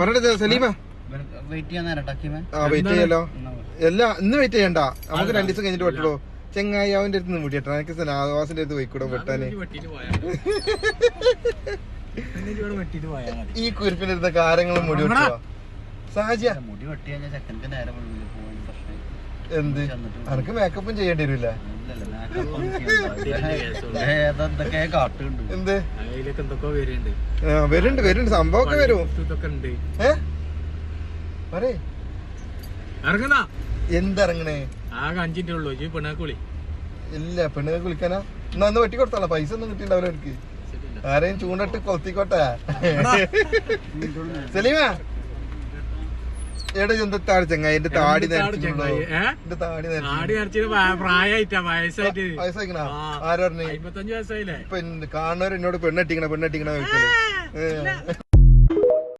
പറഞ്ഞ സലീമ വെയിറ്റ് ചെയ്യല്ലോ. എല്ലാ ഇന്ന് വെയിറ്റ് ചെയ്യണ്ട, നമുക്ക് 2 ദിവസം കഴിഞ്ഞിട്ട് വെട്ടുള്ളൂ. ചെങ്ങായി അവന്റെ അടുത്ത് നിന്ന് മുടിയട്ടോ, എനിക്ക് സനാവാസിന്റെ അടുത്ത് പോയിക്കൂടെ വെട്ടാന്. ഈ കുരുപ്പിന്റെ അടുത്ത കാര്യങ്ങളും മുടി വെട്ടോ സാഹചര്യ എന്ത് അനക്ക് മേക്കപ്പും ചെയ്യേണ്ടി വരില്ല. എന്ത് വരുന്നുണ്ട് സംഭവമൊക്കെ വരും. എന്തിറങ്ങണേ ഇല്ല പെണ്ണുങ്ങൾ കുളിക്കാനാ. എന്നാ ഒന്ന് വെട്ടി കൊടുത്താളാ, പൈസ ഒന്നും കിട്ടിണ്ടാവില്ല എനിക്ക്. ആരെയും ചൂണ്ടിട്ട് കൊത്തിക്കോട്ടെ. സലീമാ എടാ എന്താ താടി ചെങ്ങായി എന്റെ താടി എന്റെ താടി വയസ്സായിക്കണ ആര് പറഞ്ഞു? ഇപ്പൊ കാണുന്നവർ എന്നോട് പെണ്ണെട്ടിക്കണ ചോദിക്കല്.